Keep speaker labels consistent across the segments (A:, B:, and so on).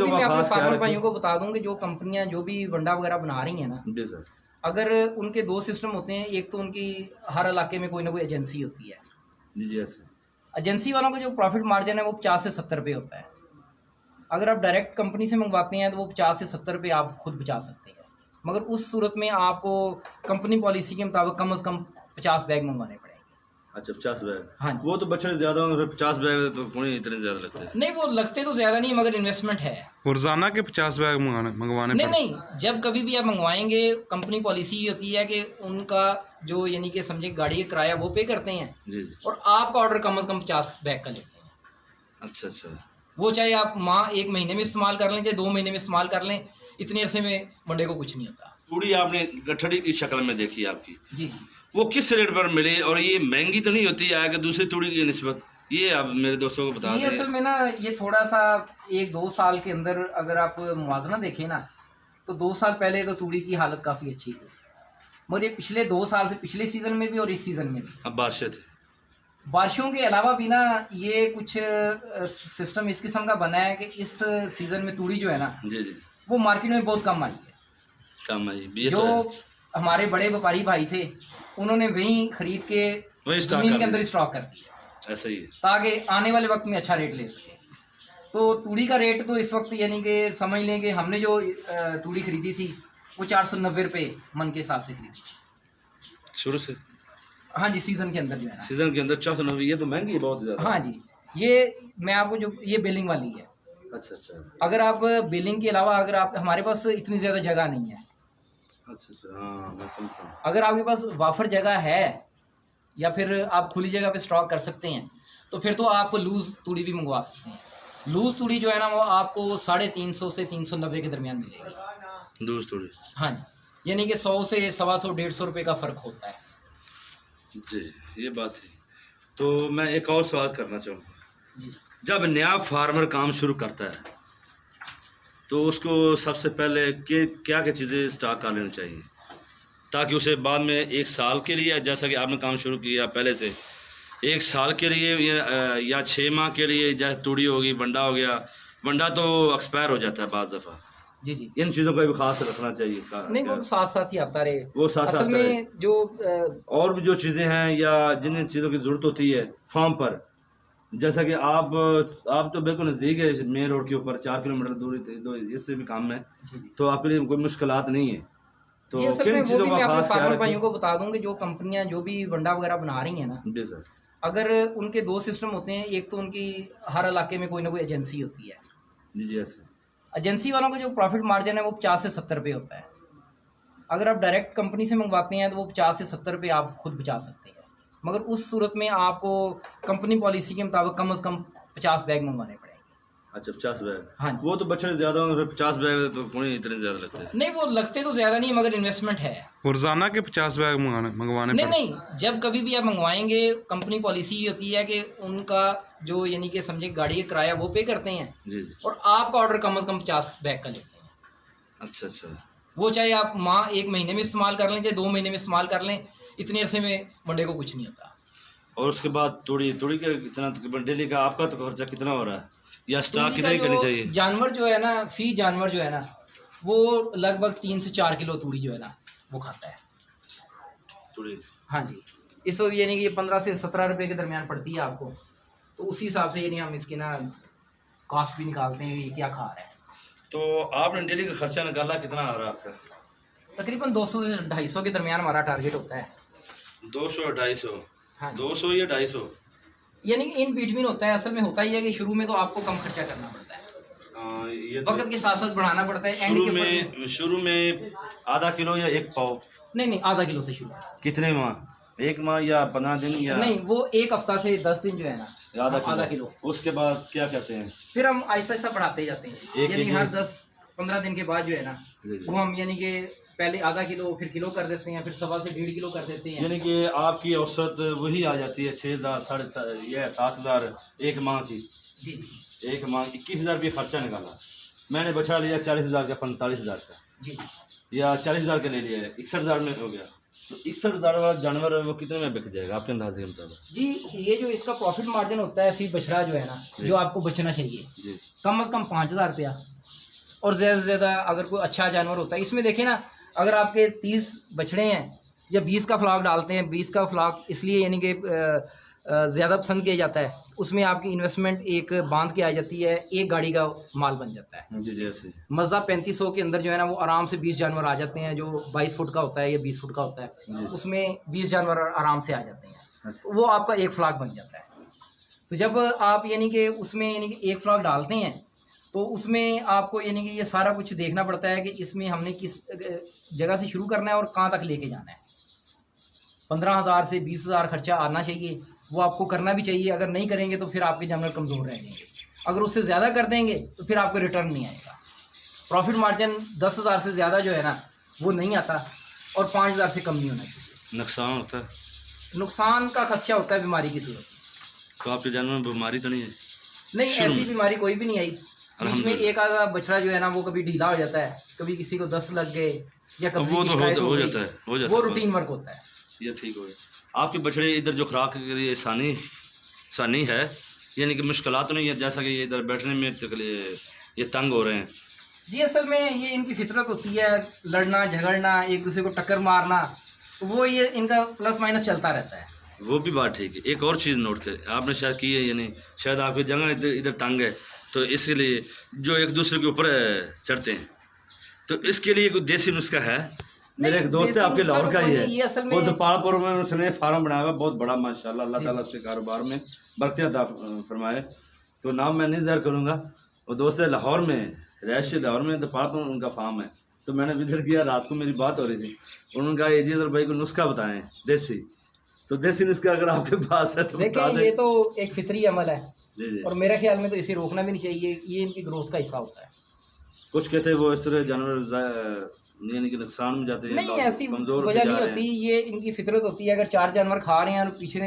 A: देखो भी मैं अपने फार्मर भाइयों को बता दूं कि जो कंपनियां जो भी वंडा वगैरह बना रही हैं ना,
B: जी सर।
A: अगर उनके दो सिस्टम होते हैं। एक तो उनकी हर इलाके में कोई ना कोई एजेंसी होती है।
B: जी जी सर।
A: एजेंसी वालों का जो प्रॉफिट मार्जिन है वो 50 से 70 रुपये होता है। अगर आप डायरेक्ट कंपनी से मंगवाते हैं तो वो 50 से 70 रुपये आप खुद बचा सकते हैं। मगर उस सूरत में आपको कंपनी पॉलिसी के मुताबिक कम से कम 50 बैग मंगवाने पड़ेंगे।
B: अच्छा 50 बैग।
A: हाँ
B: वो तो बच्चे ज़्यादा होंगे, 50 बैग तो कौन इतने ज़्यादा लगते हैं?
A: नहीं, वो लगते तो ज़्यादा नहीं मगर इन्वेस्टमेंट है।
C: रोजाना के 50 बैग मंगवाने
A: नहीं नहीं, जब कभी भी आप मंगवाएंगे कंपनी पॉलिसी ये होती है कि उनका जो यानी कि समझे गाड़ी का किराया वो पे करते हैं
B: जी जी।
A: और आपका ऑर्डर कम से कम 50 बैग का लेते हैं।
B: अच्छा अच्छा।
A: वो चाहे आप माँ 1 महीने में इस्तेमाल कर लें चाहे 2 महीने में इस्तेमाल कर लें, इतने अरसे में वनडे को कुछ नहीं होता।
B: पूड़ी आपने गठड़ी की शक्ल में देखी आपकी,
A: जी
B: वो किस रेट पर मिली और ये महंगी तो नहीं होती है कि दूसरी तूड़ी की निस्बत? ये आप मेरे दोस्तों को बता
A: ये
B: दें।
A: असल में ना ये थोड़ा सा 1-2 साल के अंदर अगर आप मुआवजा देखें ना तो 2 साल पहले तो तूड़ी की हालत काफ़ी अच्छी थी, मगर ये पिछले 2 साल से पिछले सीज़न में भी और इस सीज़न में भी
B: अब बारिशें थे,
A: बारिशों के अलावा भी ना ये कुछ सिस्टम इस किस्म का बना है कि इस सीज़न में तूड़ी जो है ना
B: जी जी,
A: वो मार्केट में बहुत कम आई है।
B: कम है ये
A: जो
B: तो है।
A: हमारे बड़े व्यापारी भाई थे उन्होंने वहीं खरीद के
B: वहीं स्टॉक
A: जमीन
B: कर
A: के अंदर
B: दिया।
A: स्टॉक कर दिया
B: ऐसा ही है।
A: ताकि आने वाले वक्त में अच्छा रेट ले सके। तो तूड़ी का रेट तो इस वक्त यानी कि समझ लें कि हमने जो तूड़ी खरीदी थी वो 490 रुपये मन के हिसाब से खरीदी थी।
B: शुरू से
A: हाँ जी, सीज़न के अंदर जो है ना।
B: सीजन के अंदर 490, ये तो महंगी है बहुत ज़्यादा।
A: हाँ जी, ये मैं आपको जो ये बिलिंग वाली है।
B: अच्छा अच्छा
A: अगर आप बिलिंग के अलावा अगर आप हमारे पास इतनी ज़्यादा जगह नहीं है,
B: अच्छा अच्छा, हाँ मैं समझता हूँ।
A: अगर आपके पास वाफर जगह है या फिर आप खुली जगह पे स्टॉक कर सकते हैं तो फिर तो आप लूज़ तूड़ी भी मंगवा सकते हैं। लूज़ तूड़ी जो है ना वो आपको 350 से 390 के दरमियान मिलेगी।
B: दूध थोड़ी।
A: हाँ जी, यानी कि 100 से 125 150 रुपये का फ़र्क होता है।
B: जी ये बात है। तो मैं एक और सवाल करना चाहूँगा,
A: जी
B: जब नया फार्मर काम शुरू करता है तो उसको सबसे पहले क्या क्या चीज़ें स्टॉक कर लेनी चाहिए ताकि उसे बाद में 1 साल के लिए, जैसा कि आपने काम शुरू किया पहले से 1 साल के लिए या 6 माह के लिए, जैसे तूड़ी होगी, वंडा हो गया, वंडा तो एक्सपायर हो जाता है बाज़ दफ़ा,
A: जी जी।
B: इन चीज़ों का भी खास रखना चाहिए।
A: नहीं, वो तो साथ साथ ही आता रहे।
B: वो साथ साथ
A: असल
B: आता रहे।
A: में जो
B: और भी जो चीज़ें हैं या जिन चीज़ों की ज़रूरत होती है फार्म पर, जैसा कि आप तो बिल्कुल नज़दीक है मेन रोड के ऊपर, 4 किलोमीटर दूरी, इससे भी कम है, तो आपके लिए कोई मुश्किलात नहीं है। तो
A: जी, असल में
B: किन
A: वो
B: चीज़ों
A: भी
B: का
A: मैं अपने
B: खास
A: फार्मर
B: ख्याल
A: भाइयों
B: रखें?
A: को बता दूं कि जो कंपनियां जो भी वंडा वगैरह बना रही हैं ना,
B: जी सर।
A: अगर उनके 2 सिस्टम होते हैं। एक तो उनकी हर इलाके में कोई ना कोई एजेंसी होती है।
B: जी जी ऐसे।
A: एजेंसी वालों का जो प्रॉफिट मार्जिन है वो 50 से 70 रुपये होता है। अगर आप डायरेक्ट कंपनी से मंगवाते हैं तो वो 50 से 70 रुपये आप खुद बचा सकते हैं। मगर उस सूरत में आपको कंपनी पॉलिसी के मुताबिक कम से कम 50 बैग मंगवाने पड़ेंगे।
B: अच्छा 50 बैग।
A: हाँ जी।
B: वो तो बच्चे ज़्यादा होंगे, 50 बैग तो कौन इतने ज़्यादा लगते हैं?
A: नहीं, वो लगते तो ज़्यादा नहीं मगर इन्वेस्टमेंट है।
C: रोजाना के 50 बैग मंगवाने
A: नहीं नहीं, जब कभी भी आप मंगवाएंगे कंपनी पॉलिसी ये होती है कि उनका जो यानी कि समझे गाड़ी का किराया वो पे करते हैं
B: जी जी।
A: और आपका ऑर्डर कम से कम 50 बैग का लेते हैं।
B: अच्छा अच्छा।
A: वो चाहे आप माँ 1 महीने में इस्तेमाल कर लें चाहे 2 महीने में इस्तेमाल कर लें, इतने अरसे में वनडे को कुछ नहीं होता।
B: और उसके बाद तूड़ी के कितना तकरीबन डेली का आपका तो खर्चा कितना हो रहा है या स्टॉक
A: तूड़ी का
B: कितनी करनी
A: जो
B: चाहिए?
A: जानवर जो है ना, फी जानवर जो है ना वो लगभग 3 से 4 किलो तूड़ी जो है ना वो खाता है।
B: तूड़ी।
A: हाँ जी, इस वक्त यानी कि 15 से 17 रुपये के दरमियान पड़ती है आपको, तो उसी हिसाब से यानी हम इसकी ना कॉस्ट भी निकालते हैं कि ये क्या खा रहा है।
B: तो आपने डेली का खर्चा निकाला, कितना आ रहा है आपका?
A: तकरीबन 200 से 250 के दरमियान हमारा टारगेट होता है।
B: 200 250?
A: हाँ जी।
B: 200 या 250?
A: यानी कि इन बिटवीन होता है। असल में होता ही है कि शुरू में तो आपको कम खर्चा करना पड़ता है,
B: ये तो
A: वक्त के साथ साथ बढ़ाना पड़ता है। एंड के
B: शुरू में आधा किलो या 1 पाव?
A: नहीं, आधा किलो से शुरू।
B: कितने माह? 1 माह या 15 दिन या
A: नहीं, वो 1 हफ्ता से 10 दिन जो है ना आधा किलो।
B: उसके बाद क्या कहते हैं?
A: फिर हम आहिस्ता आहिस्ता बढ़ाते जाते हैं। यानी हर 10-15 दिन के बाद जो है ना वो हम यानी कि पहले आधा किलो फिर किलो कर देते हैं, फिर 1.25 से 1.5 किलो कर देते हैं।
B: यानी कि आपकी औसत वही आ जाती है 6,000 7,000 1 माह की।
A: जी
B: 1 माह 21,000 रुपये खर्चा निकाला, मैंने बचा लिया 40,000 का, 45,000 का,
A: जी
B: या 40,000 का ले लिया, 61,000 में हो गया। तो 61,000 वाला जानवर वो कितने में बिक जाएगा आपके अंदाजे के मुताबिक?
A: जी, ये जो इसका प्रॉफिट मार्जिन होता है फी बछड़ा जो है ना जो आपको बचना चाहिए
B: जी
A: कम से कम 5,000 रुपया और ज़्यादा से ज़्यादा अगर कोई अच्छा जानवर होता है, इसमें देखिए ना, अगर आपके 30 बछड़े हैं या 20 का फ्लॉक डालते हैं, 20 का फ्लॉक इसलिए यानी कि ज़्यादा पसंद किया जाता है, उसमें आपकी इन्वेस्टमेंट एक बांध के आ जाती है, एक गाड़ी का माल बन जाता है।
B: जी जैसे
A: मज़दा 3500 के अंदर जो है ना वो आराम से 20 जानवर आ जाते हैं, जो 22 फुट का होता है या 20 फुट का होता है, उसमें 20 जानवर आराम से आ जाते हैं। तो वो आपका एक फ्लॉक बन जाता है। तो जब आप यानी कि उसमें यानी कि एक फ्लॉक डालते हैं तो उसमें आपको यानी कि ये सारा कुछ देखना पड़ता है कि इसमें हमने किस जगह से शुरू करना है और कहाँ तक लेके जाना है। 15,000 से 20,000 खर्चा आना चाहिए, वो आपको करना भी चाहिए। अगर नहीं करेंगे तो फिर आपके जानवर कमज़ोर रह जाएंगे। अगर उससे ज़्यादा कर देंगे तो फिर आपको रिटर्न नहीं आएगा। प्रॉफिट मार्जिन 10,000 से ज़्यादा जो है ना वो नहीं आता और 5,000 से कम नहीं होना चाहिए।
B: नुकसान होता है,
A: नुकसान का खदशा होता है बीमारी की सूरत में।
B: तो आपके जानवर में बीमारी तो नहीं है?
A: नहीं, ऐसी बीमारी कोई भी नहीं आई। बीच में एक आधा बछड़ा जो है ना वो कभी ढीला हो जाता है, कभी किसी को दस्त लग गए या कभी
B: वो तो हो जाता है,
A: वो रूटीन वर्क होता है।
B: ये ठीक हो गया। आपके बछड़े इधर जो खुराक के लिए आसानी है, यानी कि मुश्किलात तो नहीं है, जैसा कि ये इधर बैठने में ये तंग हो रहे हैं?
A: जी असल में ये इनकी फितरत होती है, लड़ना झगड़ना, एक दूसरे को टक्कर मारना, तो वो ये इनका प्लस माइनस चलता रहता है।
B: वो भी बात ठीक है। एक और चीज़ नोट कर आपने शायद की है, यानी शायद आपकी जगह इधर तंग है, तो इसलिए जो एक दूसरे के ऊपर चढ़ते हैं, तो इसके लिए कोई देसी नुस्खा है? मेरे एक दोस्त है आपके लाहौर का ही है, वो तो पालपुर में उसने फार्म बनाया हुआ बहुत बड़ा, माशाल्लाह, अल्लाह ताला उसके कारोबार में बरकत अता फरमाए। तो नाम मैं नहीं ज़ाहिर करूँगा। वो दोस्त है लाहौर में, रैश लाहौर में, तो पालपुर उनका फार्म है। तो मैंने विजिट किया, रात को मेरी बात हो रही थी, उन्होंने कहा ये जी भाई को नुस्खा बताएं देसी। तो देसी नुस्खा अगर आपके पास है तो
A: देखिए, ये तो एक फितरी अमल है
B: जी।
A: और मेरे ख्याल में तो इसे रोकना भी नहीं चाहिए, ये इनकी ग्रोथ का हिस्सा होता है।
B: कुछ कहते हैं वो इस तरह जानवर यानी कि नुकसान में जाते हैं,
A: नहीं, ऐसी वजह नहीं होती, ये इनकी फितरत होती है। अगर 4 जानवर खा रहे हैं और पीछे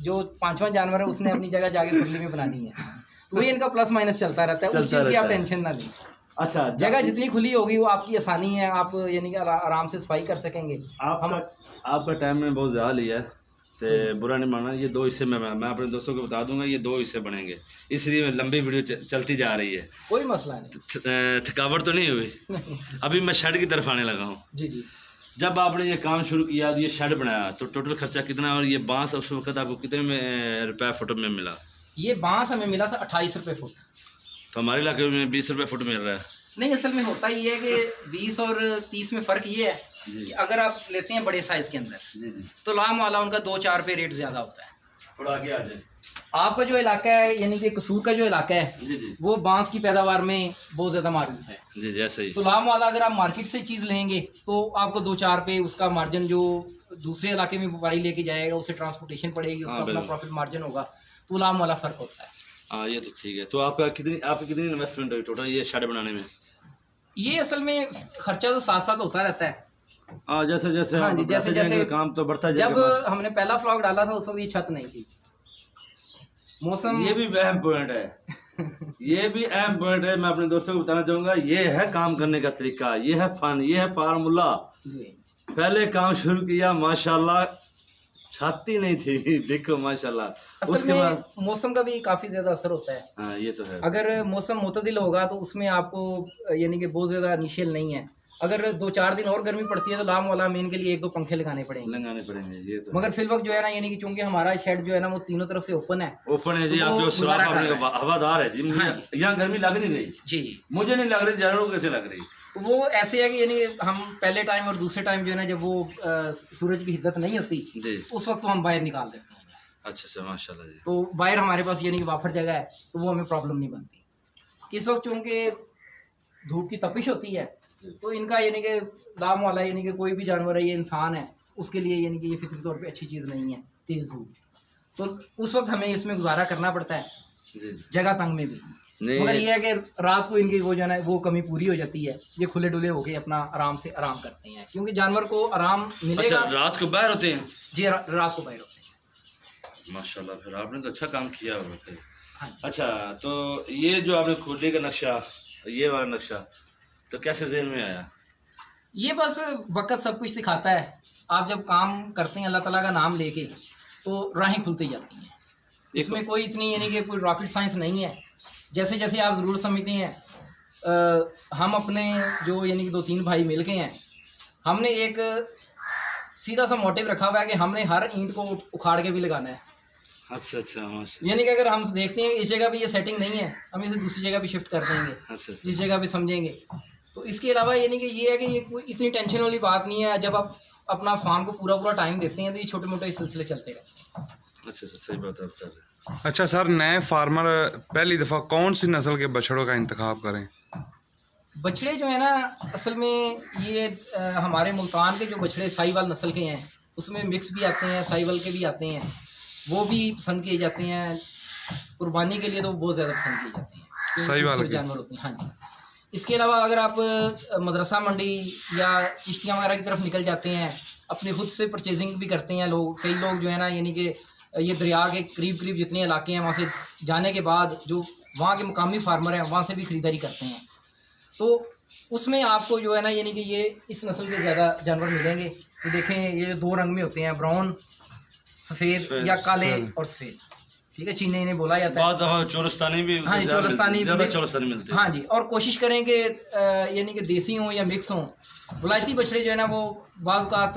A: जो 5वां जानवर है उसने अपनी जगह जाके खुली में बनानी है, तो वही इनका प्लस माइनस चलता रहता है। उस चीज़ की आप टेंशन ना लें।
B: अच्छा,
A: जगह जितनी खुली होगी वो आपकी आसानी है, आप यानी कि आराम से सफाई कर सकेंगे।
B: आपका टाइम में बहुत ज़्यादा लिया है, तो बुरा नहीं मानना। ये 2 हिस्से में मैं अपने दोस्तों को बता दूंगा, ये 2 हिस्से बनेंगे, इसलिए लंबी वीडियो चलती जा रही है।
A: कोई मसला नहीं,
B: थकावट तो नहीं हुई? अभी मैं शेड की तरफ आने लगा हूँ।
A: जी जी।
B: जब आपने ये काम शुरू किया, ये शेड बनाया, तो टोटल खर्चा कितना, और ये बांस उस वक्त आपको कितने में रुपये फुट में मिला?
A: ये बांस हमें मिला था 28 रुपये फुट।
B: तो हमारे इलाके में 20 रुपये फुट मिल रहा है।
A: नहीं, असल में होता ये है कि 20 और 30 में फ़र्क ये है कि अगर आप लेते हैं बड़े साइज़ के अंदर तो लाम वाला उनका 2-4 रुपये रेट ज़्यादा होता है।
B: थोड़ा आगे आ जाए।
A: आपका जो इलाका है यानी कि कसूर का जो इलाका है
B: जी
A: वो बांस की पैदावार में बहुत ज़्यादा मारूफ है।
B: जी जैसे ही।
A: तो लाम वाला अगर आप मार्केट से चीज़ लेंगे तो आपको 2-4 रुपये उसका मार्जिन, जो दूसरे इलाके में व्यापारी लेके जाएगा उसे ट्रांसपोर्टेशन पड़ेगी, उसका अपना प्रॉफिट मार्जिन होगा, तो लाम वाला फ़र्क होता है।
B: हाँ, ये तो ठीक है। तो आपकी कितनी इन्वेस्टमेंट हुई टोटल ये शेड बनाने में?
A: ये असल में खर्चा तो साथ साथ होता रहता है।
B: हाँ, जैसे
A: हाँ जी, जैसे
B: काम तो बढ़ता
A: जब हमने पहला फ्लॉक डाला था उस वक्त ये छत नहीं थी, मौसम।
B: ये भी अहम पॉइंट है। ये भी अहम पॉइंट है। मैं अपने दोस्तों को बताना चाहूंगा, ये है काम करने का तरीका, ये है फन, ये है फार्मूला। पहले काम शुरू किया, माशाल्लाह छाती नहीं थी, देखो माशाल्लाह।
A: असल में मौसम का भी काफ़ी ज़्यादा असर होता है।
B: हाँ, ये तो है।
A: अगर मौसम मुतदिल होगा तो उसमें आपको यानी कि बहुत ज़्यादा इनिशियल नहीं है। अगर 2-4 दिन और गर्मी पड़ती है तो लाम वाला मेन के लिए 1-2 पंखे लगाने पड़ेंगे।
B: ये तो
A: मगर फिल वक्त जो है ना, यानी कि चूंकि हमारा शेड जो है ना वो तीनों तरफ से ओपन है
B: जी।
A: तो
B: आपको हवादार है जी। यहाँ गर्मी लग नहीं रही
A: जी,
B: मुझे नहीं लग रही, जानवरों को कैसे लग रही?
A: तो वो ऐसे है कि यानी हम पहले टाइम और दूसरे टाइम जो है ना, जब वो सूरज की हिद्दत नहीं होती
B: जी,
A: उस वक्त तो हम बाहर निकाल देते हैं।
B: अच्छा, माशाल्लाह जी।
A: तो बाहर हमारे पास यानी कि वाफर जगह है तो वो हमें प्रॉब्लम नहीं बनती। इस वक्त चूँकि धूप की तपिश होती है तो इनका यानी कि लाम वाला, यानी कि कोई भी जानवर है, ये इंसान है, उसके लिए यानी कि ये फितरी तौर पे अच्छी चीज़ नहीं है तेज़ धूप। तो उस वक्त हमें इसमें गुजारा करना पड़ता है
B: जी, जगह
A: तंग में भी। मगर ये है कि रात को इनकी वो जो है ना वो कमी पूरी हो जाती है, ये खुले डुले होके अपना आराम से आराम करते हैं, क्योंकि जानवर को आराम मिलेगा।
B: अच्छा, रात को बाहर होते हैं?
A: जी, रात को बाहर होते हैं।
B: माशाल्लाह, फिर आपने तो अच्छा काम किया होगा फिर।
A: हाँ।
B: अच्छा, तो ये जो आपने खोले का नक्शा, ये वाला नक्शा तो कैसे ज़हन में आया?
A: ये बस वक्त सब कुछ सिखाता है। आप जब काम करते हैं अल्लाह ताला का नाम लेके तो राहें खुलती जाती हैं। इसमें कोई इतनी यानी कि कोई रॉकेट साइंस नहीं है। जैसे जैसे आप ज़रूर समझते हैं हम अपने जो यानी कि 2-3 भाई मिल के हैं, हमने एक सीधा सा मोटिव रखा हुआ है कि हमने हर ईंट को उखाड़ के भी लगाना है।
B: अच्छा अच्छा माशा
A: यानी कि अगर हम देखते हैं इस जगह पे ये सेटिंग नहीं है, हम इसे दूसरी जगह पे शिफ्ट कर देंगे,
B: अच्छा
A: जिस जगह पे समझेंगे। तो इसके अलावा यानी कि ये है कि ये कोई इतनी टेंशन वाली बात नहीं है। जब आप अपना फार्म को पूरा टाइम देते हैं तो ये छोटे मोटे सिलसिले चलते रहते हैं।
B: अच्छा सही बात है आप कर रहे हैं।
C: अच्छा सर, नए फार्मर पहली दफ़ा कौन सी नस्ल के बछड़ों का इंतखाब करें?
A: बछड़े जो है ना, असल में ये हमारे मुल्तान के जो बछड़े साहिवाल नस्ल के हैं, उसमें मिक्स भी आते हैं, साहिवाल के भी आते हैं, वो भी पसंद किए जाते हैं। कुर्बानी के लिए तो बहुत ज़्यादा पसंद किए जाते हैं,
C: साहिवाल के
A: जानवर होते हैं। हाँ जी। इसके अलावा अगर आप मदरसा मंडी या चिश्तियाँ वगैरह की तरफ निकल जाते हैं, अपने खुद से परचेजिंग भी करते हैं लोग। कई लोग जो है ना, यानी कि ये दरिया के करीब जितने इलाके हैं वहाँ से जाने के बाद जो वहाँ के मुकामी फार्मर हैं वहाँ से भी ख़रीदारी करते हैं। तो उसमें आपको जो है ना, यानी कि ये इस नस्ल के ज़्यादा जानवर मिलेंगे। तो देखें, ये 2 रंग में होते हैं, ब्राउन सफ़ेद या काले और सफ़ेद। ठीक है, चीनी इन्हें बोला जाता है।
B: बाद दफ़ा चोरस्तानी भी,
A: हाँ जी, चोरस्तानी
B: ज़्यादा चोरस्तानी मिलते हैं।
A: हाँ जी। और कोशिश करें कि यानी कि देसी हों या मिक्स हों। वलायती बछड़े जो है ना, वो बाज़ औक़ात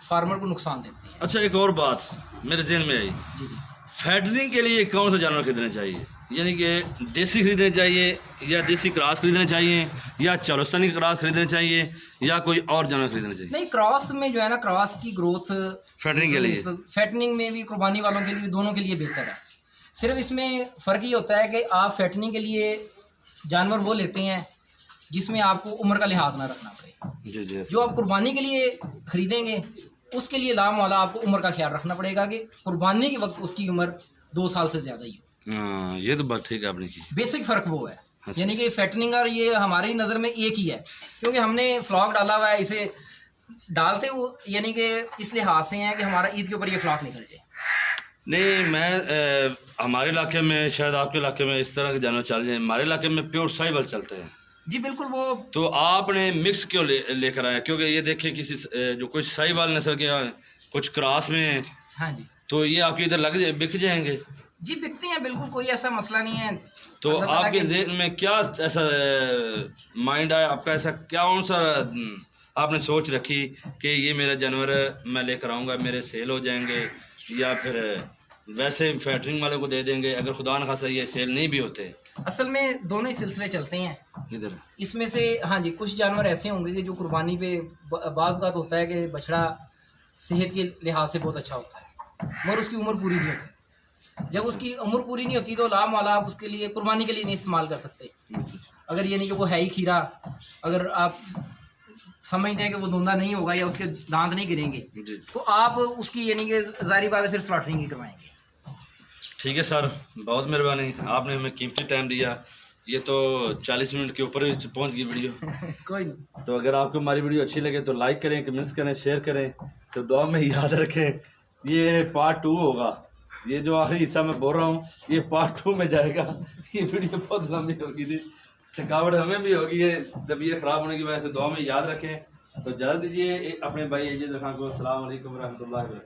A: फार्मर को नुकसान देते हैं।
B: अच्छा, एक और बात मेरे ज़हन में आई,
A: जी जी।
B: फैटनिंग के लिए कौन सा जानवर खरीदना चाहिए? यानी कि देसी खरीदने चाहिए या देसी क्रॉस खरीदना चाहिए या चोरस्तानी क्रॉस खरीदना चाहिए या कोई और जानवर खरीदना चाहिए?
A: नहीं, क्रॉस में जो है ना, क्रॉस की ग्रोथ
B: फैटनिंग के लिए,
A: फैटनिंग में भी कुर्बानी वालों के लिए, दोनों के लिए बेहतर है। सिर्फ इसमें फ़र्क ये होता है कि आप फैटनिंग के लिए जानवर वो लेते हैं जिसमें आपको उम्र का लिहाज ना रखना पड़े।
B: जी जी।
A: जो आप कुर्बानी के लिए ख़रीदेंगे उसके लिए लाम वाला आपको उम्र का ख्याल रखना पड़ेगा कि कुर्बानी के वक्त उसकी उम्र 2 साल से ज़्यादा ही हो।
B: हाँ, ये तो बात ठीक है आपने की।
A: बेसिक फ़र्क वो है।
B: अच्छा।
A: यानी कि फैटनिंग और ये हमारी नज़र में एक ही है, क्योंकि हमने फ्लॉक डाला हुआ है। इसे डालते वो यानी कि इस लिहाज से हैं कि हमारा ईद के ऊपर ये फ्लॉक निकल जाए।
B: नहीं, मैं हमारे इलाके में, शायद आपके इलाके में इस तरह के जानवर चल जाए, हमारे इलाके में प्योर साहिवाल चलते हैं।
A: जी बिल्कुल। वो
B: तो आपने मिक्स क्यों लेकर आया? क्योंकि ये देखिए किसी जो कुछ साहिवाल नस्ल के कुछ क्रॉस में हैं,
A: हाँ जी,
B: तो ये आपके इधर बिक जाएंगे।
A: जी बिकते हैं, बिल्कुल कोई ऐसा मसला नहीं है।
B: तो आपके ज़हन में क्या ऐसा माइंड आया आपका, ऐसा क्या कौन सा आपने सोच रखी कि ये मेरा जानवर मैं लेकर आऊँगा, मेरे सेल हो जाएंगे, या फिर वैसे फैक्ट्रिंग वाले को दे देंगे अगर खुदा न खासा ये सेल नहीं भी होते?
A: असल में दोनों ही सिलसिले चलते हैं
B: इधर।
A: इसमें से हाँ जी, कुछ जानवर ऐसे होंगे कि जो कुर्बानी पे बाज़ औक़ात होता है कि बछड़ा सेहत के लिहाज से बहुत अच्छा होता है, मगर उसकी उम्र पूरी नहीं होती। जब उसकी उम्र पूरी नहीं होती तो लाम वाला आप उसके लिए कुर्बानी के लिए नहीं इस्तेमाल कर सकते। अगर ये नहीं कि वो है ही खीरा, अगर आप समझते हैं कि वो धुंधा नहीं होगा या उसके दांत नहीं गिरेंगे, तो आप उसकी यानी कि ज़ाहिर बात है फिर स्लॉटरिंग ही करवाएंगे।
B: ठीक है सर, बहुत मेहरबानी, आपने हमें कीमती टाइम दिया। ये तो 40 मिनट के ऊपर पहुंच गई वीडियो।
A: कोई नहीं।
B: तो अगर आपको हमारी वीडियो अच्छी लगे तो लाइक करें, कमेंट्स करें, शेयर करें। तो दुआ में याद रखें ये पार्ट 2 होगा। ये जो आखिरी हिस्सा मैं बोल रहा हूँ ये पार्ट 2 में जाएगा। ये वीडियो बहुत लंबी होगी थी, थकावट हमें भी होगी है, तबीयत ख़राब होने की वजह से। दुआ में याद रखें। तो इजाज़त दीजिए अपने भाई अजीत खान को। अस्सलाम वालेकुम रहमतुल्लाहि व बरकातहू।